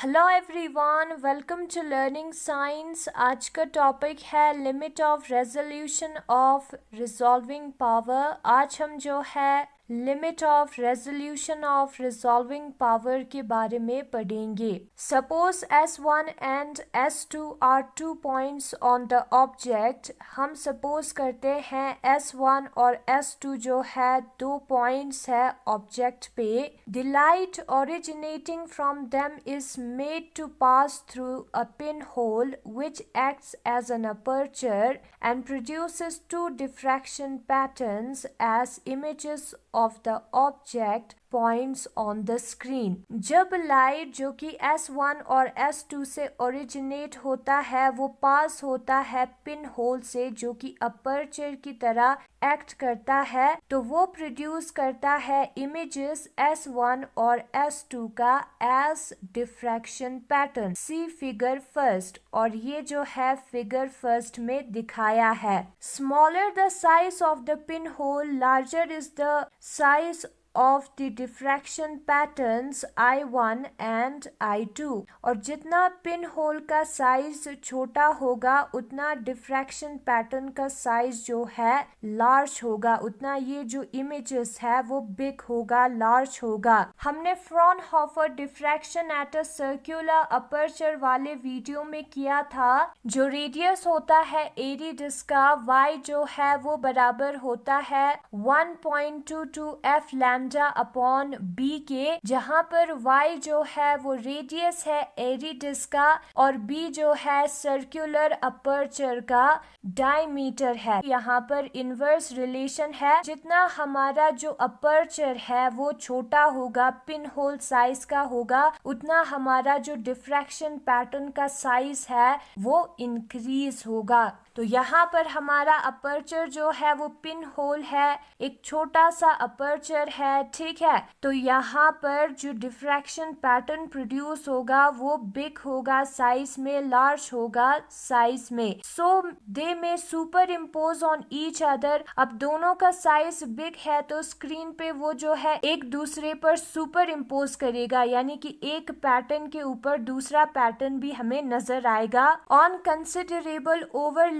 Hello everyone, welcome to learning science. आज का topic है limit of resolution of resolving power. आज हम जो है limit of resolution of resolving power के बारे में पढ़ेंगे। Suppose S1 and S2 are 2 points on the object. हम सपोज करते हैं S1 और S2 जो है 2 पॉइंट्स है ऑब्जेक्ट पे। The light originating from them is made to pass through a pinhole which acts as an aperture and produces two diffraction patterns as images of the object points on the screen। जब light जो कि S1 और S2 से originate होता है वो पास होता है पिन होल से जो कि अपर्चर की तरह एक्ट करता है, तो वो प्रोड्यूस करता है इमेजेस S1 और S2 का एज डिफ्रैक्शन पैटर्न। सी फिगर फर्स्ट, और ये जो है फिगर फर्स्ट में दिखाया है। Smaller the size of the pin hole, larger is the size of the diffraction patterns I1 and I2। और जितना पिन होल का साइज छोटा होगा उतना डिफ्रैक्शन पैटर्न का साइज जो है लार्ज होगा, उतना ये जो इमेजेस है वो बिग होगा, लार्ज होगा। हमने Fraunhofer diffraction at a circular aperture वाले वीडियो में किया था। जो रेडियस होता है एरी डिस्क का, y जो है वो बराबर होता है 1.22 f लैम्डा अपॉन b के, जहां पर y जो है वो रेडियस है एरी डिस्क का और b जो है सर्कुलर अपर्चर का डायमीटर है। यहाँ पर इनवर्स रिलेशन है, जितना हमारा जो अपर्चर है वो छोटा होगा, पिन होल साइज का होगा, उतना हमारा जो डिफ्रैक्शन पैटर्न का साइज है वो इंक्रीज होगा। तो यहाँ पर हमारा अपर्चर जो है वो पिन होल है, एक छोटा सा अपर्चर है, ठीक है। तो यहाँ पर जो डिफ्रैक्शन पैटर्न प्रोड्यूस होगा वो बिग होगा साइज में, लार्ज होगा साइज में। सो दे में super impose on each other. अब दोनों का साइज बिग है तो स्क्रीन पे वो जो है एक दूसरे पर सुपर इम्पोज करेगा, यानी कि एक पैटर्न के ऊपर दूसरा पैटर्न भी हमें नजर आएगा। On considerable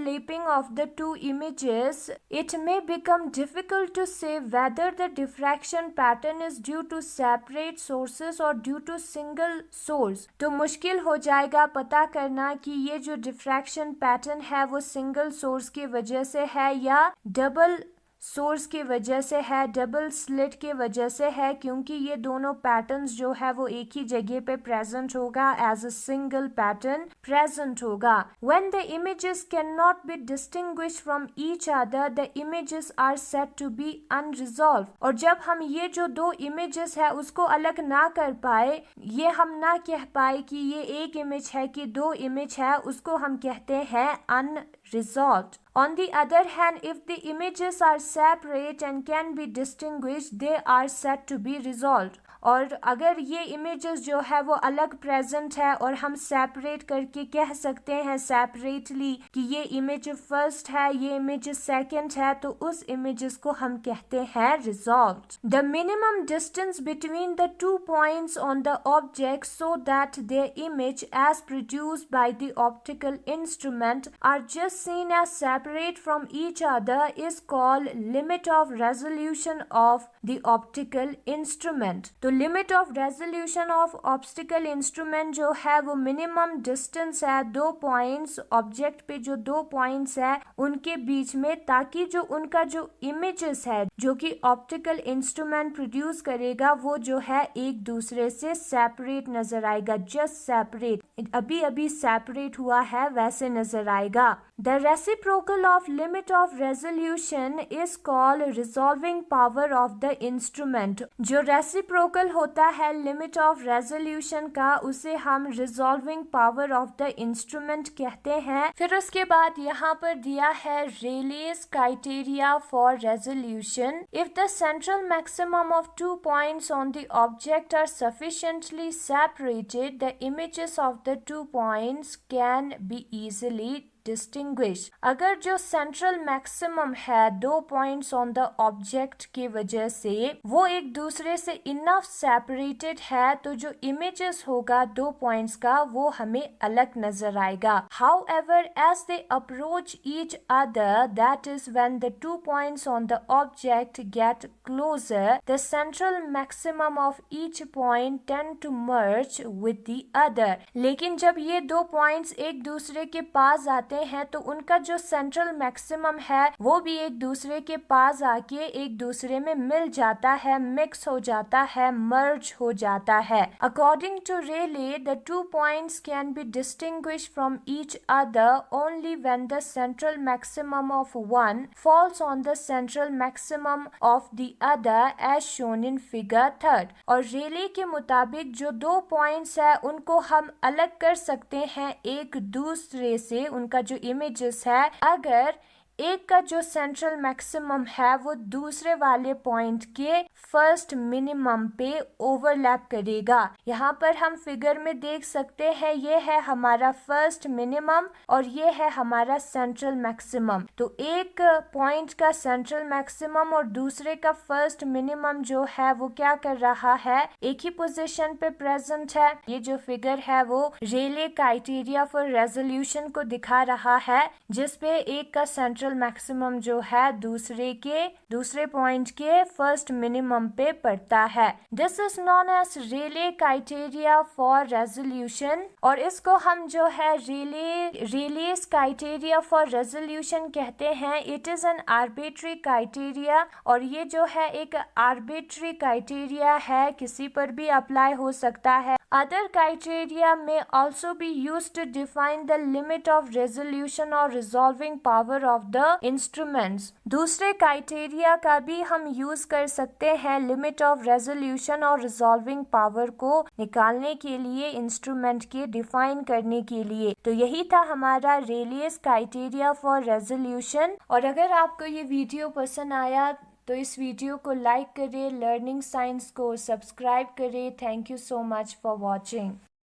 overlapping of the two images, it may become difficult to say whether the diffraction pattern is due to separate sources or due to single source। तो मुश्किल हो जाएगा पता करना कि ये जो डिफ्रैक्शन पैटर्न है वो सिंगल सोर्स की वजह से है या डबल सोर्स की वजह से है, डबल स्लिट की वजह से है, क्योंकि ये दोनों पैटर्न्स जो है वो एक ही जगह पे प्रेजेंट होगा, as a single pattern present होगा। When the images can not be distinguish from each other, the images are said to be unresolve. और जब हम ये जो दो इमेजेस है उसको अलग ना कर पाए, ये हम ना कह पाए कि ये एक इमेज है कि दो इमेज है, उसको हम कहते हैं unresolved. On the other hand, if the images are separate and can be distinguished, they are said to be resolved। और अगर ये इमेजेस जो है वो अलग प्रेजेंट है और हम सेपरेट करके कह सकते हैं सेपरेटली कि ये इमेज फर्स्ट है, ये इमेज सेकंड है, तो उस इमेजेस को हम कहते हैं resolved. The minimum distance between the two points on the object so that their image as produced by the optical instrument are just seen as separate from each other is called limit of resolution of the optical instrument। तो limit of resolution of optical instrument जो है वो minimum distance है, दो points object पे जो दो points है उनके बीच में, ताकि जो उनका जो इमेजेस है जो कि ऑप्टिकल इंस्ट्रूमेंट प्रोड्यूस करेगा वो जो है एक दूसरे से सेपरेट नजर आएगा, जस्ट सेपरेट, अभी अभी सेपरेट हुआ है वैसे नजर आएगा। The reciprocal of limit of resolution is called resolving power of the instrument। जो reciprocal होता है limit of resolution का उसे हम resolving power of the instrument कहते हैं। फिर उसके बाद यहाँ पर दिया है Rayleigh's criteria for resolution। If the central maximum of two points on the object are sufficiently separated, the images of the two points can be easily distinguish. अगर जो सेंट्रल मैक्सिमम है 2 पॉइंट्स ऑन द ऑब्जेक्ट की वजह से वो एक दूसरे से इनफ सेपरेटेड है तो जो इमेजेस होगा 2 पॉइंट्स का वो हमें अलग नजर आएगा। However as they approach each other, that is when the 2 points on the object get closer, the central maximum of each point tend to merge with the other. लेकिन जब ये 2 पॉइंट्स एक दूसरे के पास आते हैं तो उनका जो सेंट्रल मैक्सिमम है वो भी एक दूसरे के पास आके एक दूसरे में मिल जाता है, मिक्स हो जाता है, मर्ज हो जाता है। According to Rayleigh, the 2 points can be distinguished from each other only when the central maximum of one falls on the central maximum of the other as shown in figure 3। और रेले के मुताबिक जो 2 पॉइंट्स है उनको हम अलग कर सकते हैं एक दूसरे से, उनका जो इमेजेस है, अगर एक का जो सेंट्रल मैक्सिमम है वो दूसरे वाले पॉइंट के फर्स्ट मिनिमम पे ओवरलैप करेगा। यहाँ पर हम फिगर में देख सकते हैं ये है हमारा फर्स्ट मिनिमम और ये है हमारा सेंट्रल मैक्सिमम। तो एक पॉइंट का सेंट्रल मैक्सिमम और दूसरे का फर्स्ट मिनिमम जो है वो क्या कर रहा है, एक ही पोजीशन पे प्रेजेंट है। ये जो फिगर है वो रेले क्राइटेरिया फॉर रेजोल्यूशन को दिखा रहा है जिसपे एक का सेंट्रल मैक्सिमम जो है दूसरे पॉइंट के फर्स्ट मिनिमम पे पड़ता है। This is known as Rayleigh criteria for resolution और इसको हम जो है रेलेस क्राइटेरिया फॉर रेजोल्यूशन कहते हैं। It is an arbitrary criteria और ये जो है एक आर्बिट्री क्राइटेरिया है, किसी पर भी अप्लाई हो सकता है। Other criteria may also be used to define the limit of resolution or resolving power of the instruments. दूसरे क्राइटेरिया का भी हम यूज कर सकते हैं लिमिट ऑफ रेजोल्यूशन और रिजॉल्विंग पावर को निकालने के लिए, इंस्ट्रूमेंट के डिफाइन करने के लिए। तो यही था हमारा रेलेस क्राइटेरिया फॉर रेजोल्यूशन। और अगर आपको ये वीडियो पसंद आया तो इस वीडियो को लाइक करें, लर्निंग साइंस को सब्सक्राइब करें। Thank you so much for watching.